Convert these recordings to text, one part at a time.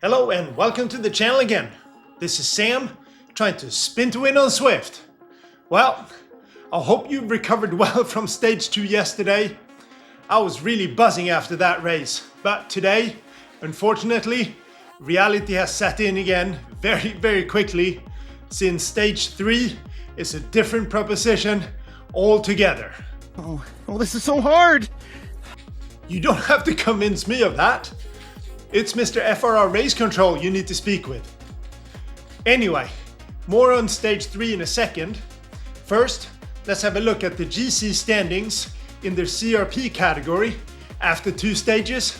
Hello and welcome to the channel again. This is Sam, trying to spin to win on Swift. Well, I hope you recovered well from stage 2 yesterday. I was really buzzing after that race, but today, unfortunately, reality has set in again very quickly, since stage 3 is a different proposition altogether. Oh, this is so hard! You don't have to convince me of that. It's Mr. FRR Race Control you need to speak with. Anyway, more on stage 3 in a second. First, let's have a look at the GC standings in their CRP category after 2 stages.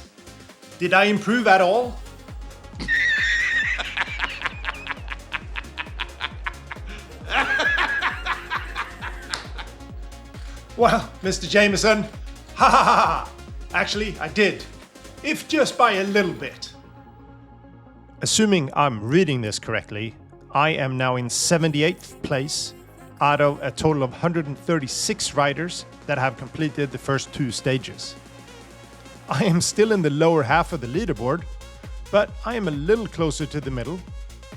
Did I improve at all? Well, Mr. Jameson, ha ha ha! Actually, I did. If just by a little bit. Assuming I'm reading this correctly, I am now in 78th place out of a total of 136 riders that have completed the first 2 stages. I am still in the lower half of the leaderboard, but I am a little closer to the middle.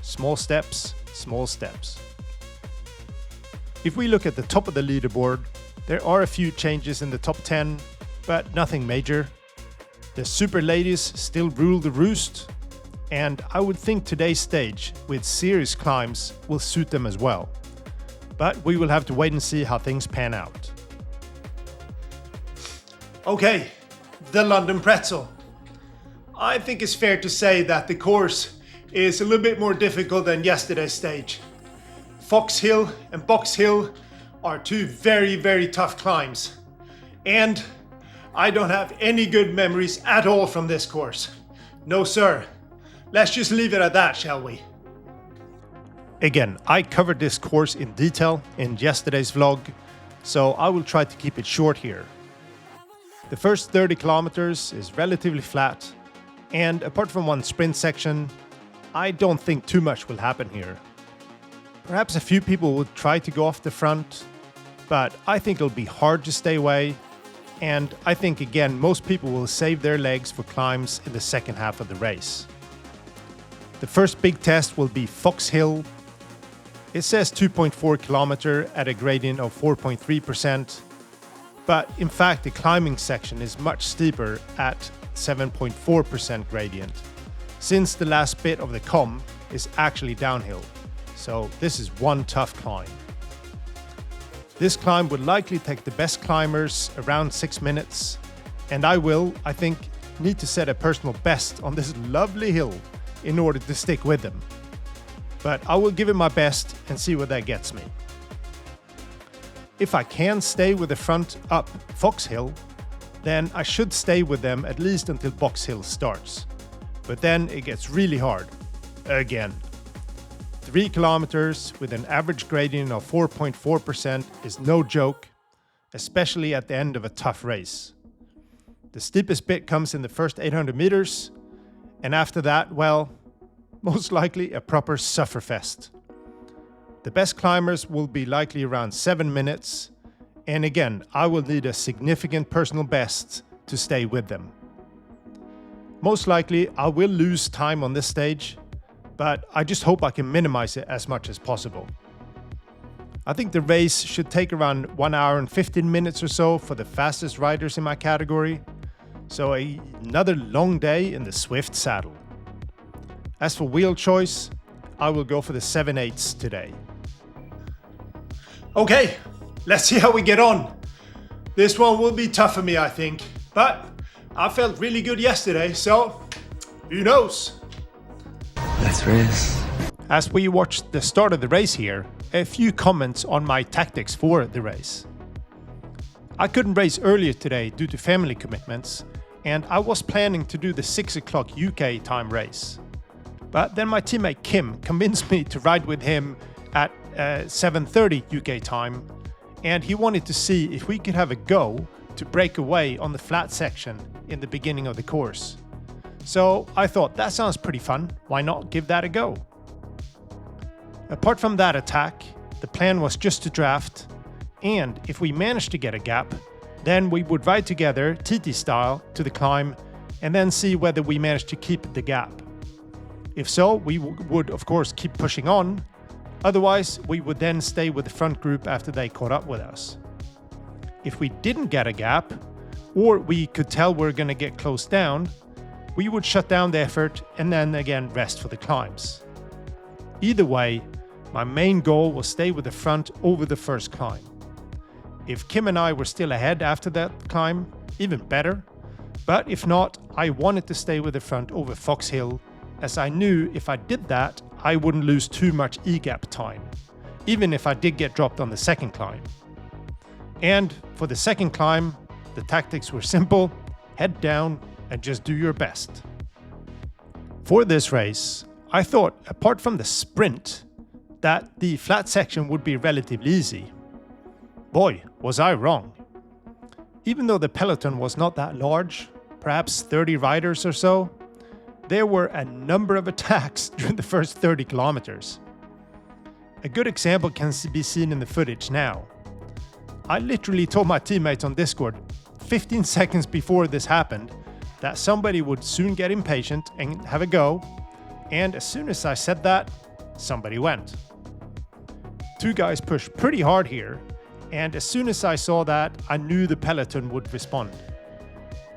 Small steps, small steps. If we look at the top of the leaderboard, there are a few changes in the top 10, but nothing major. The super ladies still rule the roost, and I would think today's stage with serious climbs will suit them as well. But we will have to wait and see how things pan out. Okay, the London Pretzel. I think it's fair to say that the course is a little bit more difficult than yesterday's stage. Fox Hill and Box Hill are 2 very tough climbs, and I don't have any good memories at all from this course. No sir. Let's just leave it at that, shall we? Again, I covered this course in detail in yesterday's vlog, so I will try to keep it short here. The first 30 kilometers is relatively flat, and apart from one sprint section, I don't think too much will happen here. Perhaps a few people will try to go off the front, but I think it'll be hard to stay away. And I think again, most people will save their legs for climbs in the second half of the race. The first big test will be Fox Hill. It says 2.4 kilometer at a gradient of 4.3%, but in fact the climbing section is much steeper at 7.4% gradient, since the last bit of the com is actually downhill. So this is one tough climb. This climb would likely take the best climbers around 6 minutes, and I think, need to set a personal best on this lovely hill in order to stick with them. But I will give it my best and see where that gets me. If I can stay with the front up Fox Hill, then I should stay with them at least until Box Hill starts. But then it gets really hard. Again. 3 kilometers with an average gradient of 4.4% is no joke, especially at the end of a tough race. The steepest bit comes in the first 800 meters, and after that, well, most likely a proper sufferfest. The best climbers will be likely around 7 minutes, and again, I will need a significant personal best to stay with them. Most likely, I will lose time on this stage, but I just hope I can minimize it as much as possible. I think the race should take around 1 hour and 15 minutes or so for the fastest riders in my category, so another long day in the Swift saddle. As for wheel choice, I will go for the 7/8 today. Okay, let's see how we get on. This one will be tough for me, I think, but I felt really good yesterday, so who knows? Let's race. As we watched the start of the race here, a few comments on my tactics for the race. I couldn't race earlier today due to family commitments, and I was planning to do the 6 o'clock UK time race. But then my teammate Kim convinced me to ride with him at 7:30 UK time, and he wanted to see if we could have a go to break away on the flat section in the beginning of the course. So I thought that sounds pretty fun, why not give that a go? Apart from that attack, the plan was just to draft, and if we managed to get a gap, then we would ride together TT style to the climb and then see whether we managed to keep the gap. If so, we would of course keep pushing on. Otherwise, we would then stay with the front group after they caught up with us. If we didn't get a gap, or we could tell we're going to get closed down, we would shut down the effort and then again rest for the climbs. Either way, my main goal was stay with the front over the first climb. If Kim and I were still ahead after that climb, even better. But if not, I wanted to stay with the front over Fox Hill, as I knew if I did that, I wouldn't lose too much E-gap time, even if I did get dropped on the second climb. And for the second climb, the tactics were simple: head down and just do your best. For this race, I thought, apart from the sprint, that the flat section would be relatively easy. Boy, was I wrong. Even though the peloton was not that large, perhaps 30 riders or so, there were a number of attacks during the first 30 kilometers. A good example can be seen in the footage now. I literally told my teammates on Discord 15 seconds before this happened that somebody would soon get impatient and have a go, and as soon as I said that, somebody went. Two guys pushed pretty hard here, and as soon as I saw that, I knew the peloton would respond.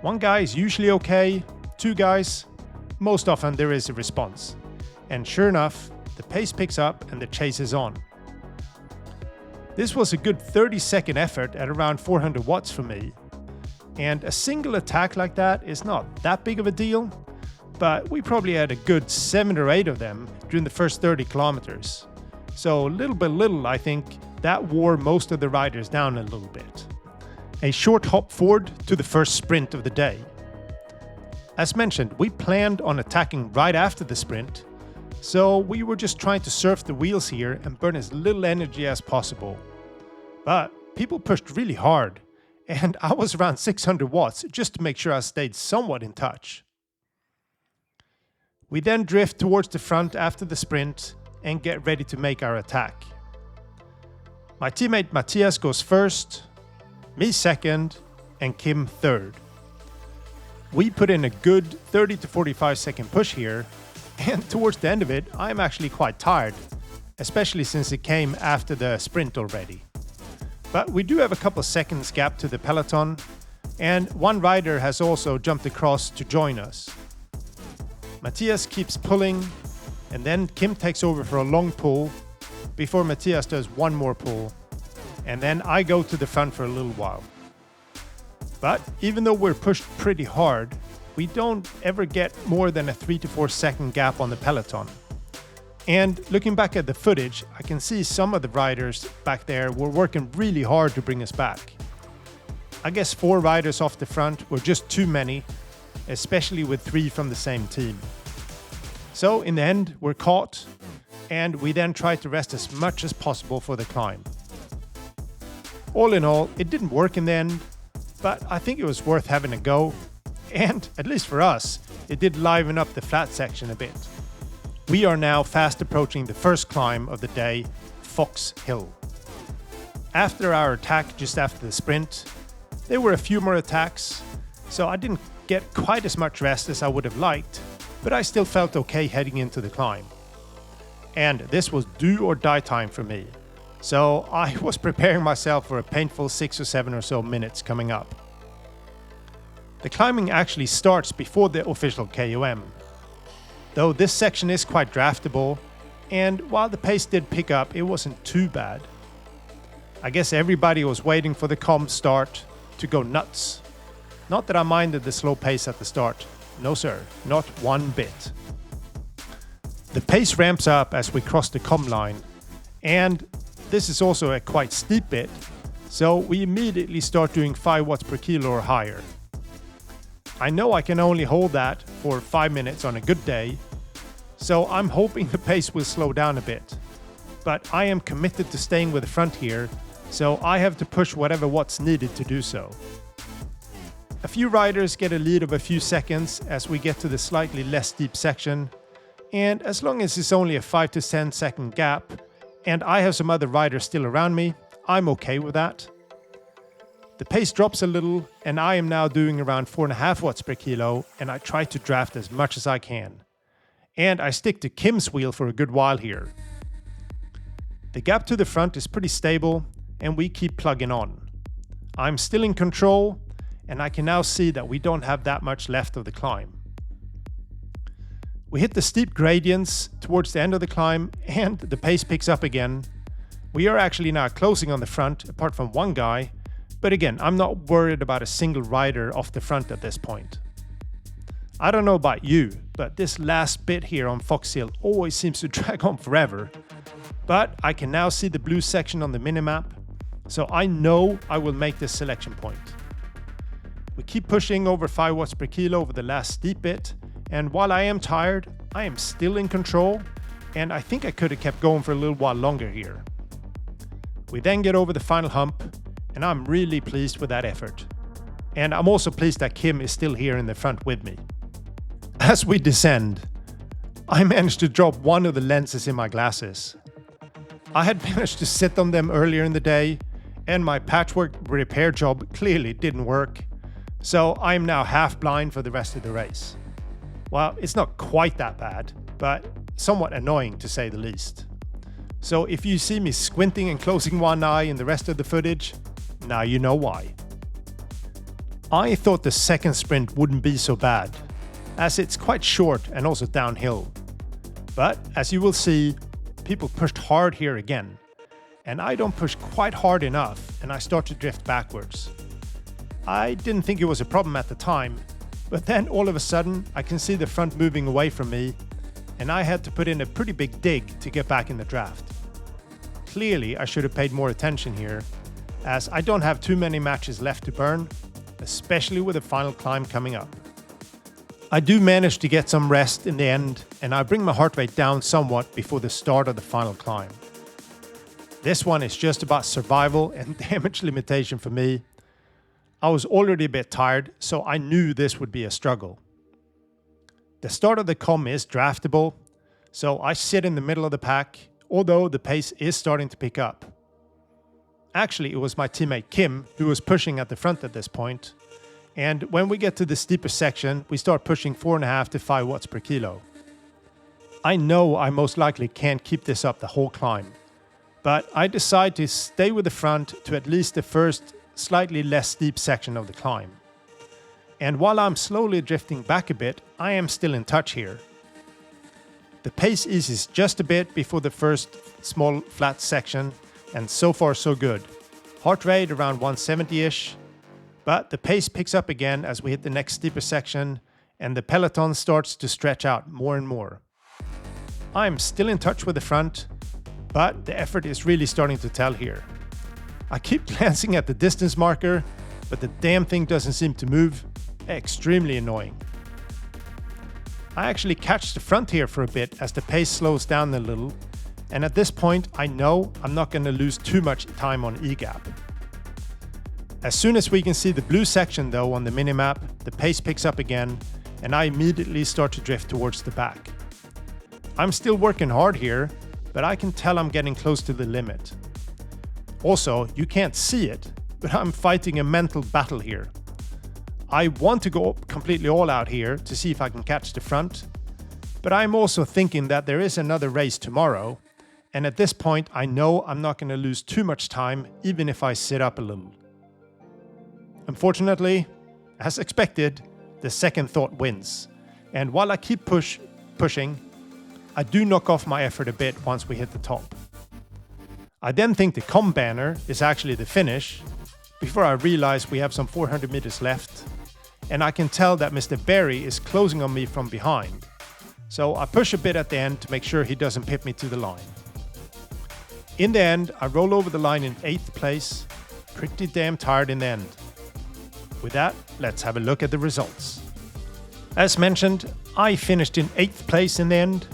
One guy is usually okay, two guys, most often there is a response. And sure enough, the pace picks up and the chase is on. This was a good 30-second effort at around 400 watts for me. And a single attack like that is not that big of a deal, but we probably had a good 7 or 8 of them during the first 30 kilometers. So little by little, I think, that wore most of the riders down a little bit. A short hop forward to the first sprint of the day. As mentioned, we planned on attacking right after the sprint, so we were just trying to surf the wheels here and burn as little energy as possible. But people pushed really hard, and I was around 600 watts just to make sure I stayed somewhat in touch. We then drift towards the front after the sprint and get ready to make our attack. My teammate Matthias goes first, me second, and Kim third. We put in a good 30 to 45 second push here, and towards the end of it, I'm actually quite tired, especially since it came after the sprint already. But we do have a couple seconds gap to the peloton, and one rider has also jumped across to join us. Matthias keeps pulling, and then Kim takes over for a long pull, before Matthias does one more pull, and then I go to the front for a little while. But even though we're pushed pretty hard, we don't ever get more than a 3 to 4 second gap on the peloton. And looking back at the footage, I can see some of the riders back there were working really hard to bring us back. I guess 4 riders off the front were just too many, especially with 3 from the same team. So in the end, we're caught, and we then try to rest as much as possible for the climb. All in all, it didn't work in the end, but I think it was worth having a go, and at least for us, it did liven up the flat section a bit. We are now fast approaching the first climb of the day, Fox Hill. After our attack just after the sprint, there were a few more attacks, so I didn't get quite as much rest as I would have liked, but I still felt okay heading into the climb. And this was do or die time for me, so I was preparing myself for a painful 6 or 7 or so minutes coming up. The climbing actually starts before the official KOM, though this section is quite draftable, and while the pace did pick up, it wasn't too bad. I guess everybody was waiting for the KOM start to go nuts. Not that I minded the slow pace at the start. No sir, not one bit. The pace ramps up as we cross the KOM line, and this is also a quite steep bit, so we immediately start doing 5 watts per kilo or higher. I know I can only hold that for 5 minutes on a good day, so I'm hoping the pace will slow down a bit. But I am committed to staying with the front here, so I have to push whatever watts needed to do so. A few riders get a lead of a few seconds as we get to the slightly less steep section, and as long as it's only a 5 to 10 second gap, and I have some other riders still around me, I'm okay with that. The pace drops a little, and I am now doing around 4.5 watts per kilo, and I try to draft as much as I can. and I stick to Kim's wheel for a good while here. The gap to the front is pretty stable, and we keep plugging on. I'm still in control, and I can now see that we don't have that much left of the climb. We hit the steep gradients towards the end of the climb, and the pace picks up again. We are actually now closing on the front, apart from one guy, but again, I'm not worried about a single rider off the front at this point. I don't know about you, but this last bit here on Fox Hill always seems to drag on forever. But I can now see the blue section on the minimap, so I know I will make this selection point. We keep pushing over 5 watts per kilo over the last steep bit, and while I am tired, I am still in control, and I think I could have kept going for a little while longer here. We then get over the final hump, and I'm really pleased with that effort. And I'm also pleased that Kim is still here in the front with me. As we descend, I managed to drop one of the lenses in my glasses. I had managed to sit on them earlier in the day, and my patchwork repair job clearly didn't work, so I'm now half blind for the rest of the race. Well, it's not quite that bad, but somewhat annoying to say the least. So if you see me squinting and closing one eye in the rest of the footage, now you know why. I thought the second sprint wouldn't be so bad, as it's quite short and also downhill. But as you will see, people pushed hard here again, and I don't push quite hard enough and I start to drift backwards. I didn't think it was a problem at the time, but then all of a sudden I can see the front moving away from me, and I had to put in a pretty big dig to get back in the draft. Clearly I should have paid more attention here, as I don't have too many matches left to burn, especially with the final climb coming up. I do manage to get some rest in the end, and I bring my heart rate down somewhat before the start of the final climb. This one is just about survival and damage limitation for me. I was already a bit tired, so I knew this would be a struggle. The start of the com is draftable, so I sit in the middle of the pack, although the pace is starting to pick up. Actually, it was my teammate Kim who was pushing at the front at this point, and when we get to the steeper section, we start pushing 4.5 to 5 watts per kilo. I know I most likely can't keep this up the whole climb, but I decide to stay with the front to at least the first slightly less steep section of the climb. And while I'm slowly drifting back a bit, I am still in touch here. The pace eases just a bit before the first small flat section, and so far so good. Heart rate around 170-ish, but the pace picks up again as we hit the next steeper section, and the peloton starts to stretch out more and more. I'm still in touch with the front, but the effort is really starting to tell here. I keep glancing at the distance marker, but the damn thing doesn't seem to move. Extremely annoying. I actually catch the front here for a bit as the pace slows down a little, and at this point I know I'm not going to lose too much time on E-gap. As soon as we can see the blue section though on the minimap, the pace picks up again, and I immediately start to drift towards the back. I'm still working hard here, but I can tell I'm getting close to the limit. Also, you can't see it, but I'm fighting a mental battle here. I want to go completely all out here to see if I can catch the front, but I'm also thinking that there is another race tomorrow, and at this point I know I'm not going to lose too much time even if I sit up a little. Unfortunately, as expected, the second thought wins, and while I keep pushing, I do knock off my effort a bit once we hit the top. I then think the com banner is actually the finish, before I realize we have some 400 meters left, and I can tell that Mr. Berry is closing on me from behind, so I push a bit at the end to make sure he doesn't pip me to the line. In the end, I roll over the line in 8th place, pretty damn tired in the end. With that, let's have a look at the results. As mentioned, I finished in 8th place in the end,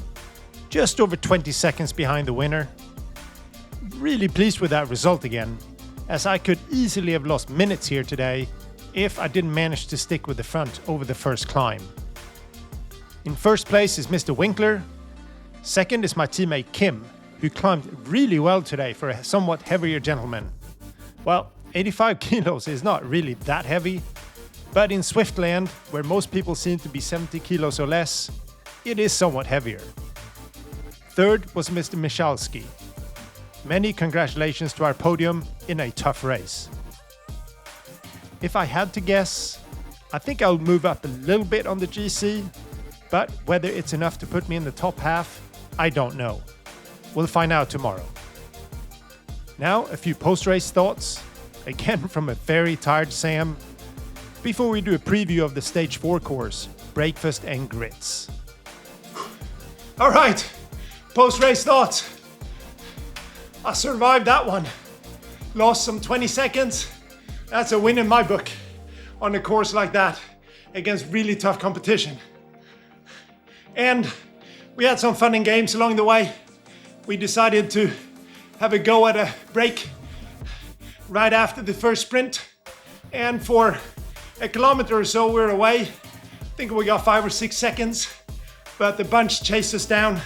just over 20 seconds behind the winner. Really pleased with that result again, as I could easily have lost minutes here today if I didn't manage to stick with the front over the first climb. In first place is Mr. Winkler. Second is my teammate Kim, who climbed really well today for a somewhat heavier gentleman. Well, 85 kilos is not really that heavy, but in Swiftland, where most people seem to be 70 kilos or less, it is somewhat heavier. Third was Mr. Michalski. Many congratulations to our podium in a tough race. If I had to guess, I think I'll move up a little bit on the GC, but whether it's enough to put me in the top half, I don't know. We'll find out tomorrow. Now, a few post-race thoughts, again from a very tired Sam, before we do a preview of the Stage 4 course, Brea-kfast and Grits. All right, post-race thoughts. I survived that one. Lost some 20 seconds. That's a win in my book on a course like that against really tough competition. And we had some fun and games along the way. We decided to have a go at a break right after the first sprint. And for a kilometer or so, we're away. I think we got 5 or 6 seconds, but the bunch chased us down.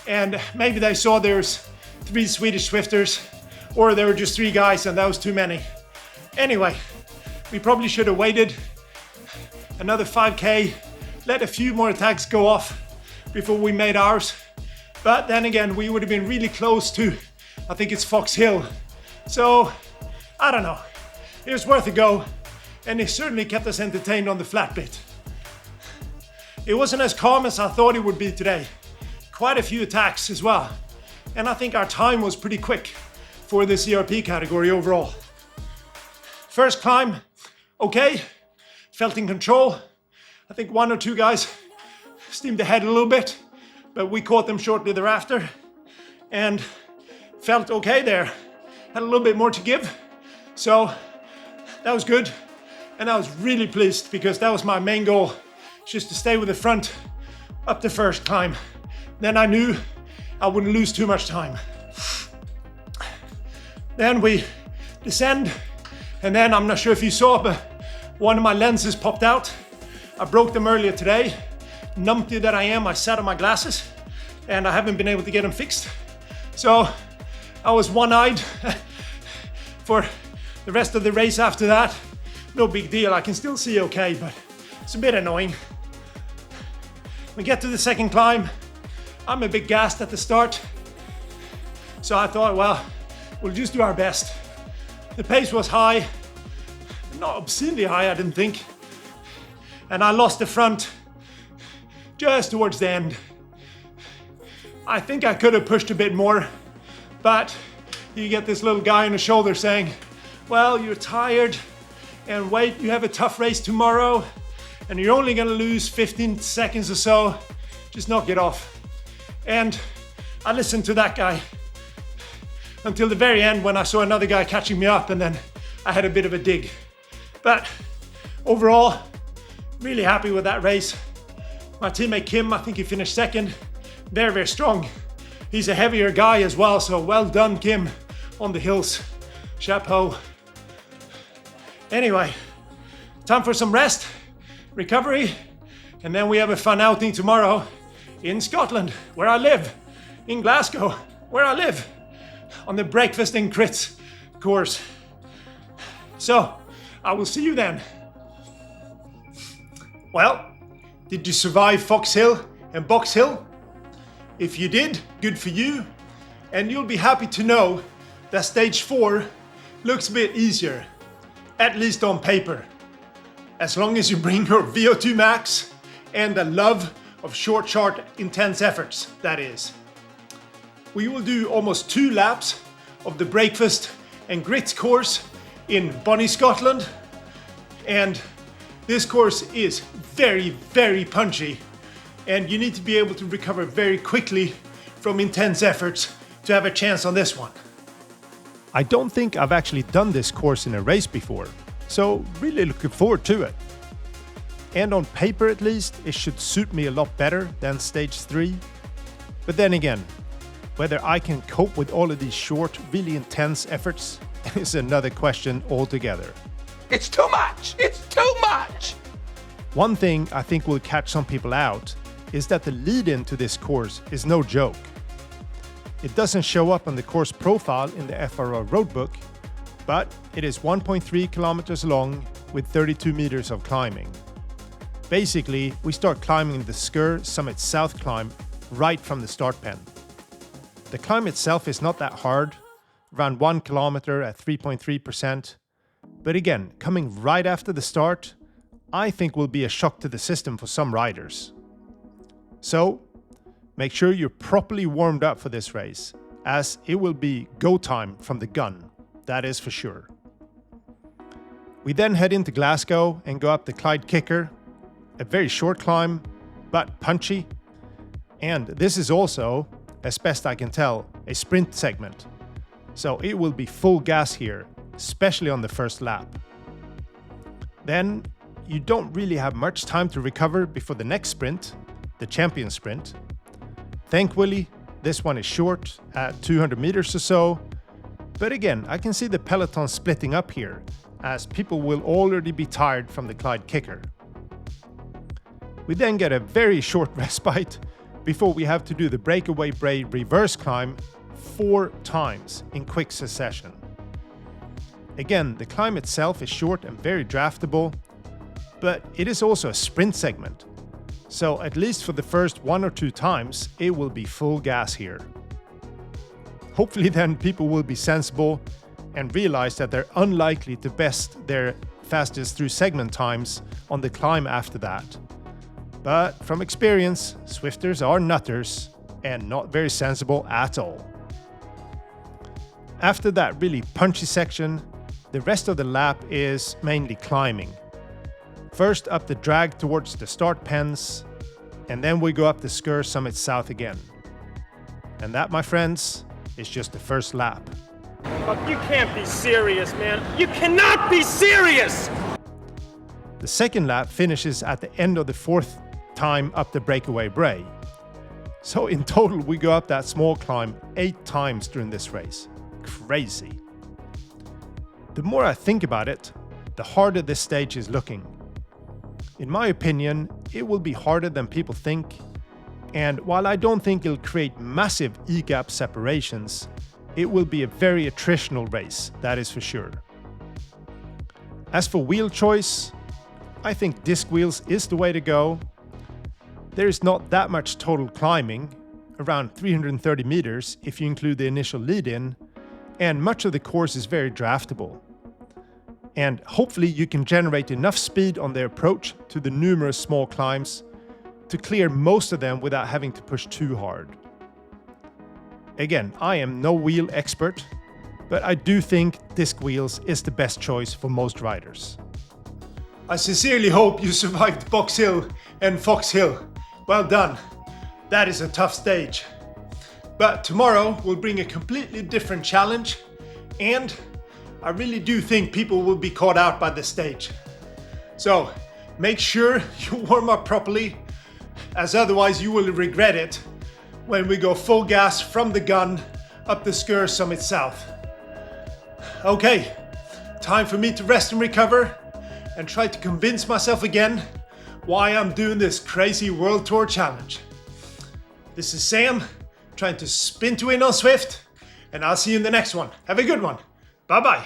And maybe they saw there's 3 Swedish Swifters, or there were just 3 guys and that was too many. Anyway, we probably should have waited another 5K, let a few more attacks go off before we made ours. But then again, we would have been really close to, I think it's Fox Hill. So, I don't know. It was worth a go, and it certainly kept us entertained on the flat bit. It wasn't as calm as I thought it would be today. Quite a few attacks as well. And I think our time was pretty quick for the CRP category overall. First climb, okay, felt in control. I think 1 or 2 guys steamed ahead a little bit, but we caught them shortly thereafter and felt okay there. Had a little bit more to give, so that was good. And I was really pleased because that was my main goal, just to stay with the front up the first climb. Then I knew I wouldn't lose too much time. Then we descend, and then I'm not sure if you saw, but one of my lenses popped out. I broke them earlier today. Numpty that I am, I sat on my glasses, and I haven't been able to get them fixed. So I was one-eyed for the rest of the race after that. No big deal, I can still see okay, but it's a bit annoying. We get to the second climb. I'm a bit gassed at the start. So I thought, well, we'll just do our best. The pace was high, not obscenely high, I didn't think. And I lost the front just towards the end. I think I could have pushed a bit more, but you get this little guy on the shoulder saying, well, you're tired, and wait, you have a tough race tomorrow, and you're only gonna lose 15 seconds or so, just knock it off. And I listened to that guy until the very end when I saw another guy catching me up, and then I had a bit of a dig. But overall, really happy with that race. My teammate Kim, I think he finished second. Very, very strong. He's a heavier guy as well, so well done, Kim, on the hills. Chapeau. Anyway, time for some rest, recovery, and then we have a fun outing tomorrow in Scotland, where I live, in Glasgow, where I live, on the Brea-kfast and Grits course. So, I will see you then. Well, did you survive Fox Hill and Box Hill? If you did, good for you. And you'll be happy to know that Stage 4 looks a bit easier, at least on paper. As long as you bring your VO2 max and a love of short, intense efforts, that is. We will do almost 2 laps of the Brea-kfast and Grits course in Bonnie, Scotland. And this course is very, very punchy, and you need to be able to recover very quickly from intense efforts to have a chance on this one. I don't think I've actually done this course in a race before, so really looking forward to it. And on paper at least, it should suit me a lot better than Stage 3. But then again, whether I can cope with all of these short, really intense efforts is another question altogether. It's too much! It's too much! One thing I think will catch some people out is that the lead-in to this course is no joke. It doesn't show up on the course profile in the FRR roadbook, but it is 1.3 kilometers long with 32 meters of climbing. Basically, we start climbing the Skur Summit South climb right from the start pen. The climb itself is not that hard, around 1 kilometer at 3.3%, but again, coming right after the start, I think will be a shock to the system for some riders. So, make sure you're properly warmed up for this race, as it will be go time from the gun, that is for sure. We then head into Glasgow and go up the Clyde Kicker, a very short climb, but punchy. And this is also, as best I can tell, a sprint segment. So it will be full gas here, especially on the first lap. Then you don't really have much time to recover before the next sprint, the champion sprint. Thankfully, this one is short at 200 meters or so. But again, I can see the peloton splitting up here, as people will already be tired from the Clyde Kicker. We then get a very short respite before we have to do the Breakaway Brea reverse climb 4 times in quick succession. Again, the climb itself is short and very draftable, but it is also a sprint segment. So at least for the first 1 or 2 times, it will be full gas here. Hopefully then people will be sensible and realize that they're unlikely to best their fastest through segment times on the climb after that. But from experience, Swifters are nutters and not very sensible at all. After that really punchy section, the rest of the lap is mainly climbing. First up the drag towards the start pens, and then we go up the Skur Summit South again. And that, my friends, is just the first lap. Fuck, you can't be serious, man. You cannot be serious! The second lap finishes at the end of the 4th time up the Breakaway Brea. So in total we go up that small climb 8 times during this race. Crazy. The more I think about it, the harder this stage is looking. In my opinion, it will be harder than people think, and while I don't think it'll create massive E-gap separations, it will be a very attritional race, that is for sure. As for wheel choice, I think disc wheels is the way to go. There is not that much total climbing, around 330 meters if you include the initial lead-in, and much of the course is very draftable. And hopefully you can generate enough speed on the approach to the numerous small climbs to clear most of them without having to push too hard. Again, I am no wheel expert, but I do think disc wheels is the best choice for most riders. I sincerely hope you survived Box Hill and Fox Hill. Well done. That is a tough stage. But tomorrow will bring a completely different challenge, and I really do think people will be caught out by this stage. So make sure you warm up properly, as otherwise you will regret it when we go full gas from the gun up the Skur Summit South. Okay, time for me to rest and recover and try to convince myself again why I'm doing this crazy World Tour challenge. This is Sam, trying to spin to win on Swift, and I'll see you in the next one. Have a good one. Bye-bye.